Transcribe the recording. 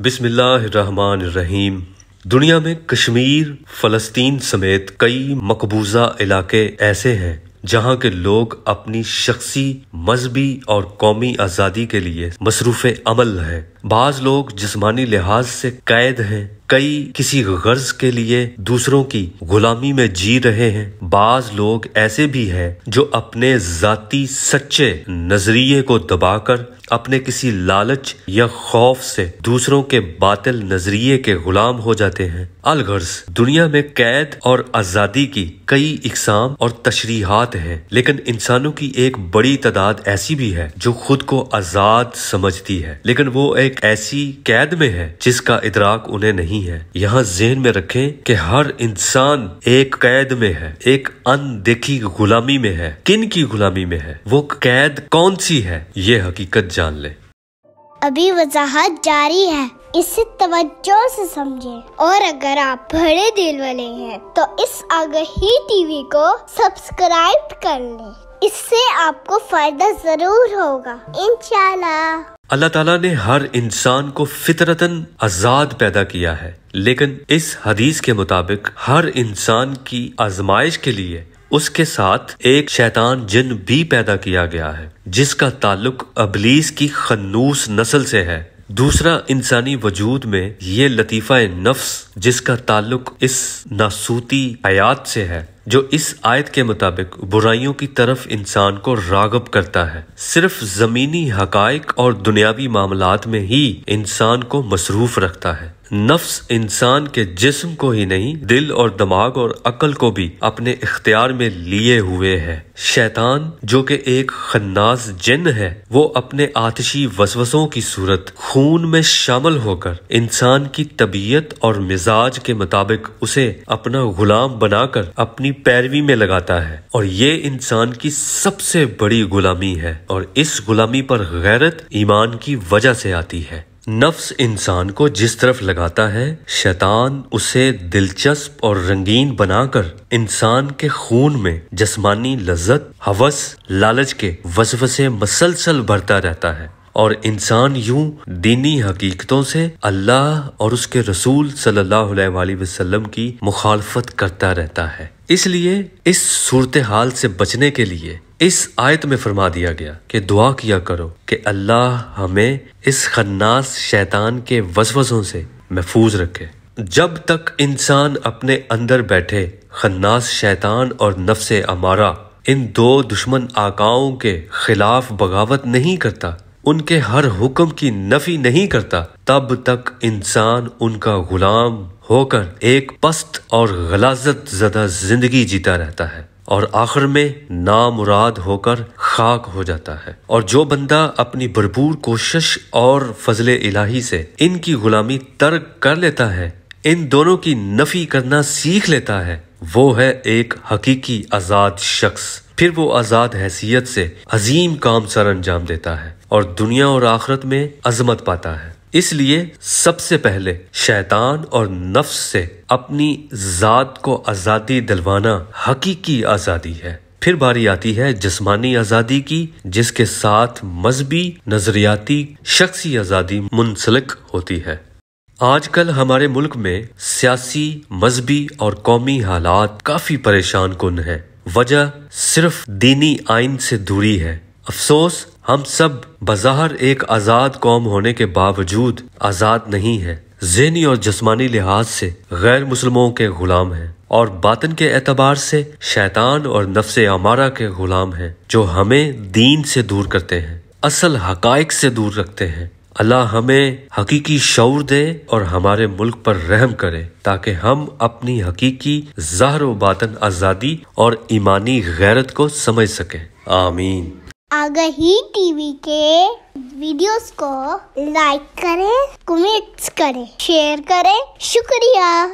بسم اللہ الرحمن الرحیم۔ دنیا میں کشمیر، فلسطین سمیت کئی مقبوضہ علاقے ایسے ہیں جہاں کے لوگ اپنی شخصی، مذہبی اور قومی آزادی کے لیے مصروف عمل ہیں۔ بعض لوگ جسمانی لحاظ سے قید ہیں، کئی کسی غرض کے لیے دوسروں کی غلامی میں جی رہے ہیں۔ بعض لوگ ایسے بھی ہیں جو اپنے ذاتی سچے نظریے کو دبا کر اپنے کسی لالچ یا خوف سے دوسروں کے باطل نظریے کے غلام ہو جاتے ہیں۔ الغرض دنیا میں قید اور آزادی کی کئی اقسام اور تشریحات ہیں، لیکن انسانوں کی ایک بڑی تعداد ایسی بھی ہے جو خود کو آزاد سمجھتی ہے، لیکن وہ ایک ایسی قید میں ہے جس کا ادراک انہیں نہیں ہے۔ یہاں ذہن میں رکھیں کہ ہر انسان ایک قید میں ہے، ایک اندیکھی غلامی میں ہے۔ کن کی غلامی میں ہے؟ وہ قید کون سی ہے؟ یہ حقیقت جان لیں۔ ابھی وضاحت جاری ہے، اسے توجہ سے سمجھیں، اور اگر آپ بڑے دل والے ہیں تو اس آگہی ٹی وی کو سبسکرائب کر لیں، اس سے آپ کو فائدہ ضرور ہوگا انشاءاللہ۔ اللہ تعالیٰ نے ہر انسان کو فطرتاً آزاد پیدا کیا ہے، لیکن اس حدیث کے مطابق ہر انسان کی آزمائش کے لیے اس کے ساتھ ایک شیطان جن بھی پیدا کیا گیا ہے جس کا تعلق ابلیس کی خنوس نسل سے ہے۔ دوسرا انسانی وجود میں یہ لطیفہ نفس جس کا تعلق اس ناسوتی حیات سے ہے جو اس آیت کے مطابق برائیوں کی طرف انسان کو راغب کرتا ہے۔ صرف زمینی حقائق اور دنیاوی معاملات میں ہی انسان کو مصروف رکھتا ہے۔ نفس انسان کے جسم کو ہی نہیں، دل اور دماغ اور عقل کو بھی اپنے اختیار میں لیے ہوئے ہے۔ شیطان جو کہ ایک خناس جن ہے، وہ اپنے آتشی وسوسوں کی صورت خون میں شامل ہو کر انسان کی طبیعت اور مزاج کے مطابق اسے اپنا غلام بنا کر اپنی پیروی میں لگاتا ہے، اور یہ انسان کی سب سے بڑی غلامی ہے، اور اس غلامی پر غیرت ایمان کی وجہ سے آتی ہے۔ نفس انسان کو جس طرف لگاتا ہے، شیطان اسے دلچسپ اور رنگین بنا کر انسان کے خون میں جسمانی لذت، ہوس، لالچ کے وسوسے مسلسل بھرتا رہتا ہے، اور انسان یوں دینی حقیقتوں سے، اللہ اور اس کے رسول صلی اللہ علیہ وآلہ وسلم کی مخالفت کرتا رہتا ہے۔ اس لیے اس صورتحال سے بچنے کے لیے اس آیت میں فرما دیا گیا کہ دعا کیا کرو کہ اللہ ہمیں اس خناس شیطان کے وسوسوں سے محفوظ رکھے۔ جب تک انسان اپنے اندر بیٹھے خناس شیطان اور نفس امارہ ان دو دشمن آقاؤں کے خلاف بغاوت نہیں کرتا، ان کے ہر حکم کی نفی نہیں کرتا، تب تک انسان ان کا غلام ہو کر ایک پست اور غلاظت زدہ زندگی جیتا رہتا ہے، اور آخر میں نامراد ہو کر خاک ہو جاتا ہے۔ اور جو بندہ اپنی بھرپور کوشش اور فضل الہی سے ان کی غلامی ترک کر لیتا ہے، ان دونوں کی نفی کرنا سیکھ لیتا ہے، وہ ہے ایک حقیقی آزاد شخص۔ پھر وہ آزاد حیثیت سے عظیم کام سر انجام دیتا ہے اور دنیا اور آخرت میں عظمت پاتا ہے۔ اس لیے سب سے پہلے شیطان اور نفس سے اپنی ذات کو آزادی دلوانا حقیقی آزادی ہے۔ پھر باری آتی ہے جسمانی آزادی کی، جس کے ساتھ مذہبی، نظریاتی، شخصی آزادی منسلک ہوتی ہے۔ آج کل ہمارے ملک میں سیاسی، مذہبی اور قومی حالات کافی پریشان کن ہیں۔ وجہ صرف دینی آئین سے دوری ہے۔ افسوس ہم سب بظاہر ایک آزاد قوم ہونے کے باوجود آزاد نہیں ہیں، ذہنی اور جسمانی لحاظ سے غیر مسلموں کے غلام ہیں، اور باطن کے اعتبار سے شیطان اور نفس امارہ کے غلام ہیں جو ہمیں دین سے دور کرتے ہیں، اصل حقائق سے دور رکھتے ہیں۔ اللہ ہمیں حقیقی شعور دے اور ہمارے ملک پر رحم کرے تاکہ ہم اپنی حقیقی ظاہر و باطن آزادی اور ایمانی غیرت کو سمجھ سکیں۔ آمین۔ آگہی ٹی وی کے ویڈیوز کو لائک کریں، کمنٹس کریں، شیئر کریں۔ شکریہ۔